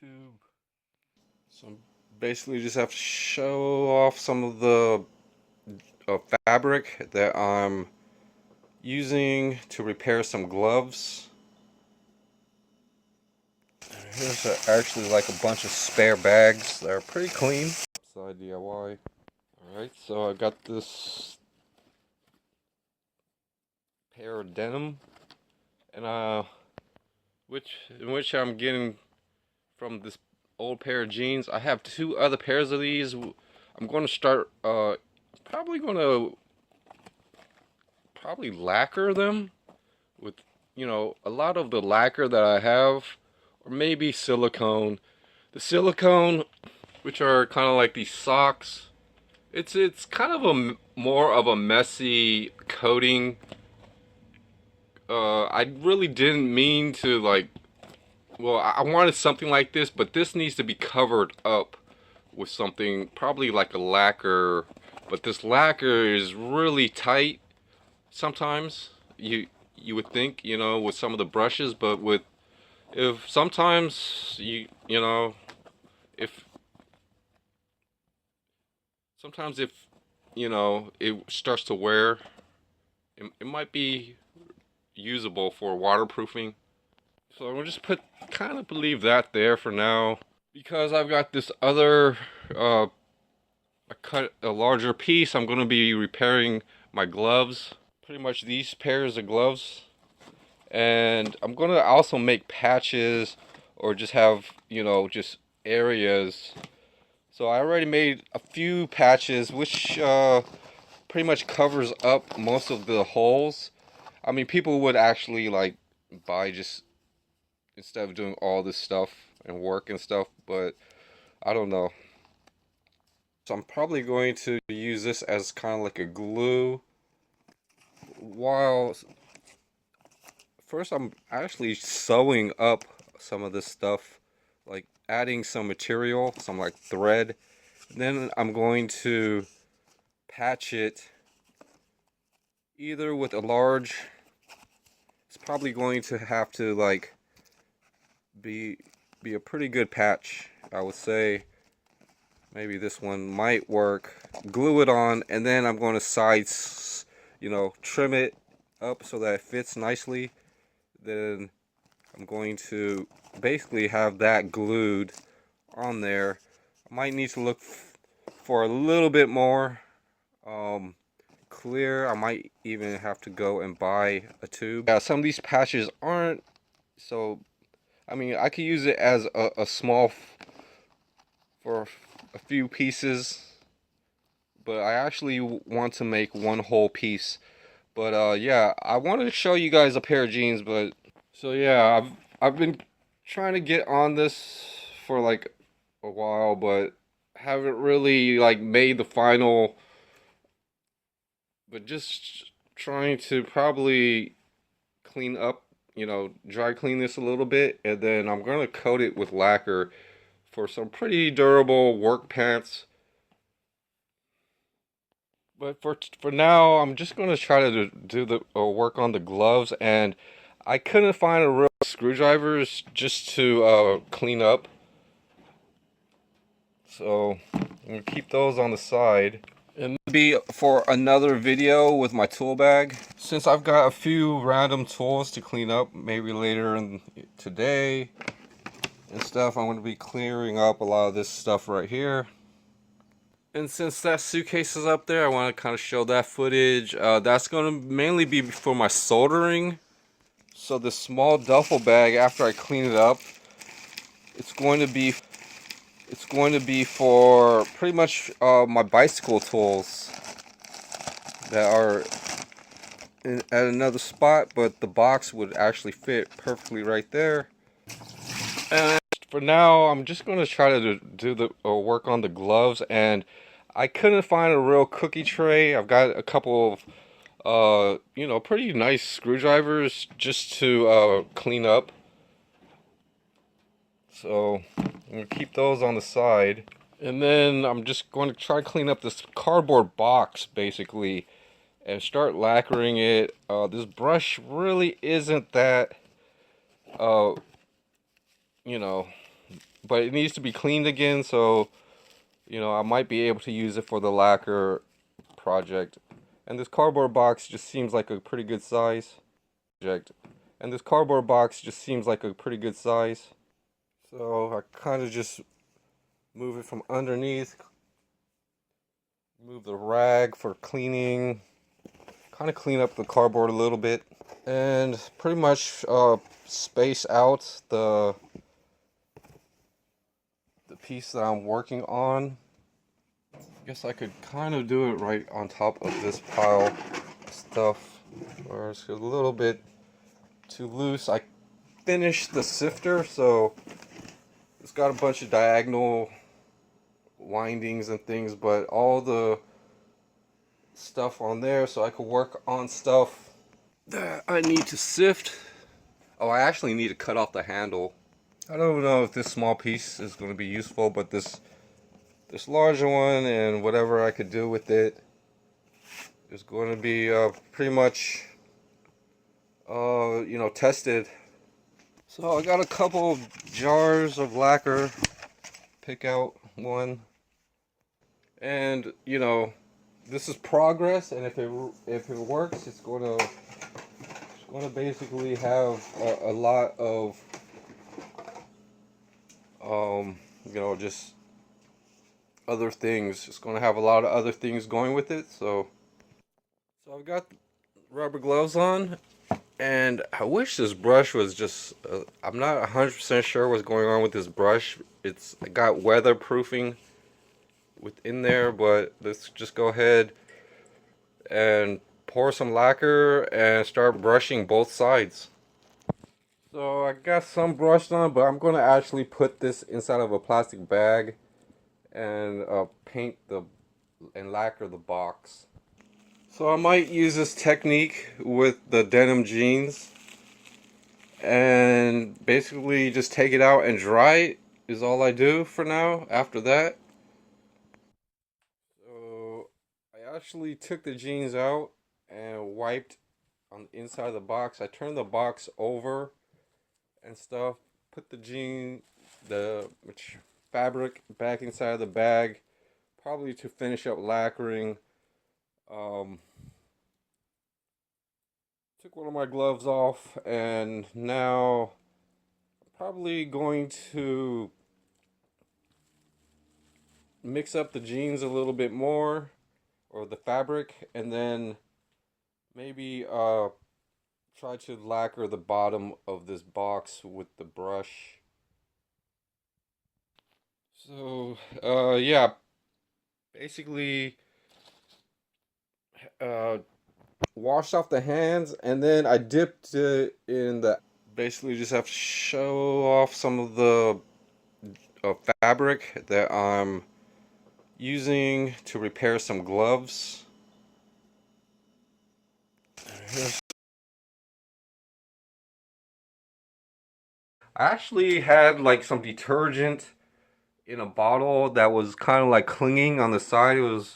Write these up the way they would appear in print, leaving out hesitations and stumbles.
YouTube. So basically just have to show off some of the fabric that I'm using to repair some gloves. Here's actually like a bunch of spare bags that are pretty clean. Side DIY. Alright, so I got this pair of denim, and which I'm getting from this old pair of jeans. I have two other pairs of these. I'm going to start probably going to lacquer them with, a lot of the lacquer that I have, or maybe silicone. The silicone, which are kind of like these socks, it's kind of more of a messy coating. I really didn't mean to, like, well, I wanted something like this, but this needs to be covered up with something, probably like a lacquer. But this lacquer is really tight sometimes. You would think, with some of the brushes, but if sometimes if if it starts to wear, it might be usable for waterproofing. So I'm gonna just kind of leave that there for now, because I've got this other I cut a larger piece. I'm gonna be repairing my gloves, pretty much these pairs of gloves, and I'm gonna also make patches, or just have, just areas. So I already made a few patches, which pretty much covers up most of the holes. I mean, people would actually like buy, just instead of doing all this stuff and work and stuff, but I don't know. So I'm probably going to use this as kind of like a glue. While first I'm actually sewing up some of this stuff, like adding some material, some like thread. Then I'm going to patch it either with a large, it's probably going to have to like be a pretty good patch, I would say. Maybe this one might work. Glue it on, and then I'm going to trim it up so that it fits nicely. Then I'm going to basically have that glued on there. I might need to look for a little bit more clear. I might even have to go and buy a tube. Yeah, some of these patches aren't, so I mean, I could use it as a small for a few pieces, but I actually want to make one whole piece. But yeah, I wanted to show you guys a pair of jeans. But so yeah, I've been trying to get on this for like a while, but haven't really like made the final. But just trying to probably clean up, dry clean this a little bit, and then I'm gonna coat it with lacquer for some pretty durable work pants. But for now, I'm just gonna try to do the work on the gloves, and I couldn't find a real screwdrivers just to clean up, so I'm gonna keep those on the side. And maybe for another video with my tool bag, since I've got a few random tools to clean up, maybe later in today and stuff, I'm going to be clearing up a lot of this stuff right here. And since that suitcase is up there, I want to kind of show that footage. That's going to mainly be for my soldering. So this small duffel bag, after I clean it up, it's going to be for pretty much my bicycle tools that are at another spot, but the box would actually fit perfectly right there. And for now, I'm just going to try to do the work on the gloves, and I couldn't find a real cookie tray. I've got a couple of pretty nice screwdrivers just to clean up. So I'm going to keep those on the side. And then I'm just going to try to clean up this cardboard box, basically, and start lacquering it. This brush really isn't that, but it needs to be cleaned again, so you know, I might be able to use it for the lacquer project. And this cardboard box just seems like a pretty good size. And this cardboard box just seems like a pretty good size. So I kind of just move it from underneath. Move the rag for cleaning. Kind of clean up the cardboard a little bit. And pretty much space out the piece that I'm working on. I guess I could kind of do it right on top of this pile of stuff, or it's a little bit too loose. I finished the sifter, so it's got a bunch of diagonal windings and things, but all the stuff on there, so I could work on stuff that I need to sift. Oh, I actually need to cut off the handle. I don't know if this small piece is going to be useful, but this larger one and whatever I could do with it is going to be pretty much you know, tested. So I got a couple jars of lacquer. Pick out one, and you know, this is progress, and if it works, it's going to basically have a lot of you know, just other things. It's going to have a lot of other things going with it. So I've got rubber gloves on, and I wish this brush was just I'm not 100% sure what's going on with this brush. It's got weatherproofing within there, but let's just go ahead and pour some lacquer and start brushing both sides. So I got some brushed on, but I'm going to actually put this inside of a plastic bag and paint and lacquer the box. So I might use this technique with the denim jeans and basically just take it out and dry it is all I do for now after that. So I actually took the jeans out and wiped on the inside of the box. I turned the box over and stuff, put the fabric back inside of the bag, probably to finish up lacquering. Took one of my gloves off, and now I'm probably going to mix up the jeans a little bit more, or the fabric, and then maybe try to lacquer the bottom of this box with the brush. So yeah, basically washed off the hands, and then I dipped it in the, basically just have to show off some of the fabric that I'm using to repair some gloves. I actually had like some detergent in a bottle that was kind of like clinging on the side. It was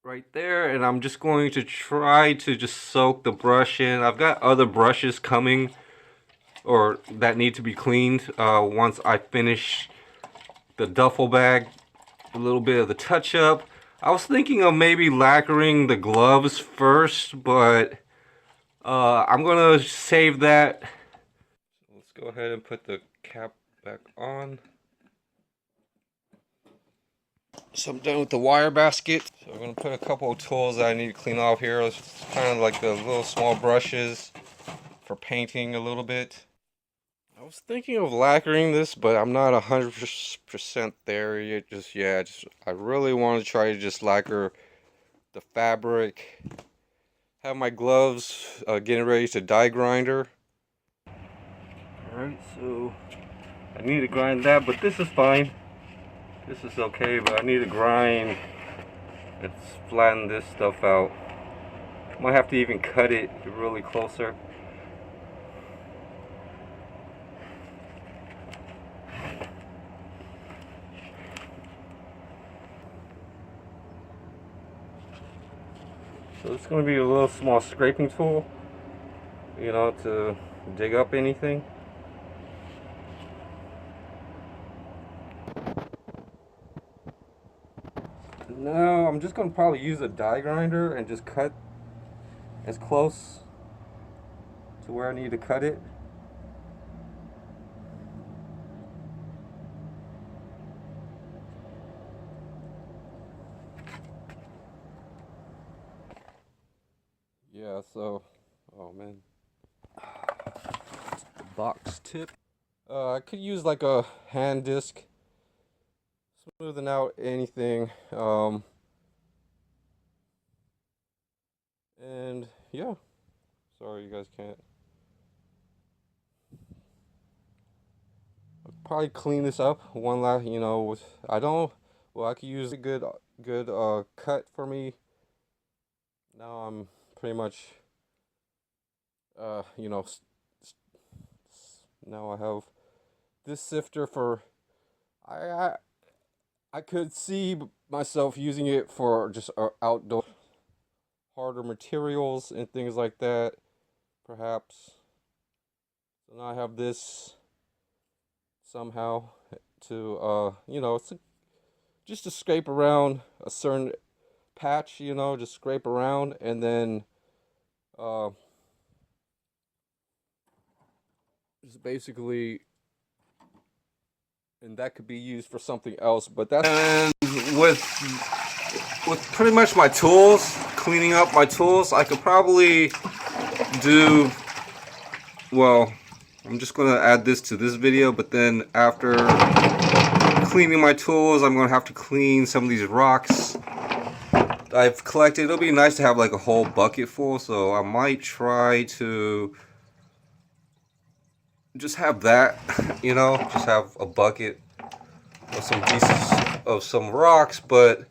right there, and I'm just going to try to just soak the brush in. I've got other brushes coming, or that need to be cleaned once I finish the duffel bag, a little bit of the touch up. I was thinking of maybe lacquering the gloves first, but I'm gonna save that. Let's go ahead and put the cap back on. So I'm done with the wire basket. So I'm gonna put a couple of tools that I need to clean off here. It's kind of like the little small brushes for painting a little bit. I was thinking of lacquering this, but I'm not 100% there yet. I really want to try to just lacquer the fabric. Have my gloves getting ready to die grinder. Alright, so I need to grind that, but this is fine. This is okay, but I need to grind and flatten this stuff out. Might have to even cut it really closer. So it's going to be a little small scraping tool, you know, to dig up anything. Now I'm just gonna probably use a die grinder and just cut as close to where I need to cut it. Yeah, so, oh man, box tip. I could use like a hand disc, smoothing out anything. And yeah, sorry you guys can't. I'll probably clean this up one last, you know, I don't, well, I could use a good cut for me. Now I'm pretty much, you know, now I have this sifter for, I, I, I could see myself using it for just outdoor, harder materials and things like that, perhaps. So now I have this somehow to, you know, just to scrape around a certain patch, you know, just scrape around and then uh, just basically, and that could be used for something else, but that's. And with pretty much my tools, cleaning up my tools, I could probably do, well, I'm just gonna add this to this video, but then after cleaning my tools, I'm gonna have to clean some of these rocks I've collected. It'll be nice to have like a whole bucket full, so I might try to just have that, you know, just have a bucket of some pieces of some rocks. But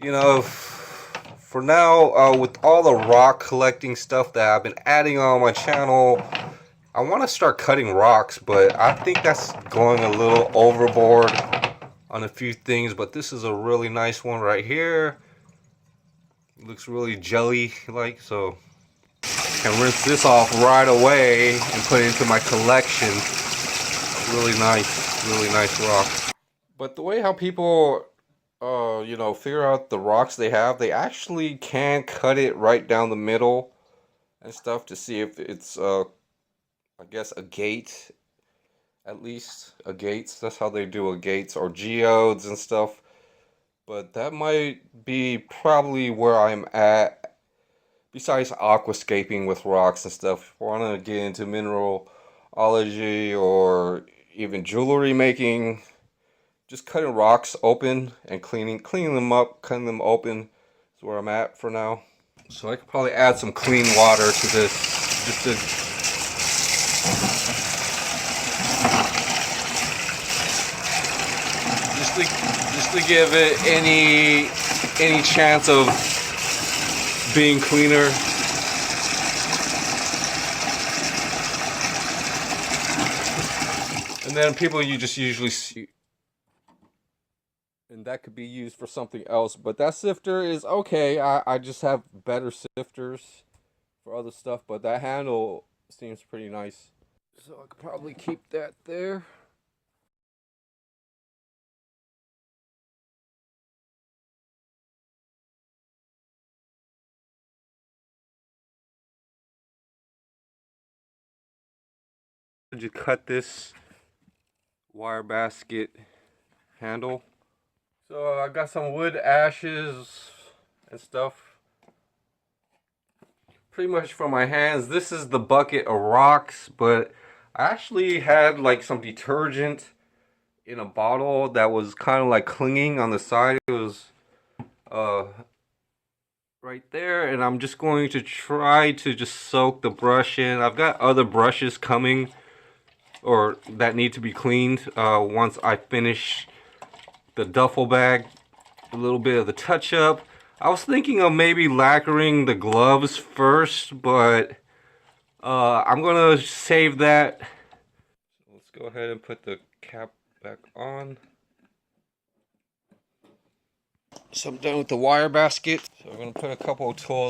you know, for now, with all the rock collecting stuff that I've been adding on my channel, I want to start cutting rocks, but I think that's going a little overboard on a few things. But this is a really nice one right here. It looks really jelly-like, so I can rinse this off right away and put it into my collection. Really nice rock. But the way how people, you know, figure out the rocks they have, they actually can cut it right down the middle and stuff to see if it's, I guess, a gate. At least a gates. That's how they do a gates or geodes and stuff. But that might be probably where I'm at. Besides aquascaping with rocks and stuff, if I want to get into mineralogy or even jewelry making, just cutting rocks open and cleaning them up, cutting them open is where I'm at for now. So I could probably add some clean water to this, just to give it any chance of being cleaner. And then people you just usually see, and that could be used for something else, but that sifter is okay. I just have better sifters for other stuff, but that handle seems pretty nice, so I could probably keep that there. You cut this wire basket handle. So I got some wood ashes and stuff pretty much for my hands. This is the bucket of rocks, but I actually had like some detergent in a bottle that was kind of like clinging on the side. It was right there, and I'm just going to try to just soak the brush in. I've got other brushes coming or that need to be cleaned once I finish the duffel bag, a little bit of the touch up. I was thinking of maybe lacquering the gloves first, but I'm gonna save that. Let's go ahead and put the cap back on. So I'm done with the wire basket. So I'm gonna put a couple of tools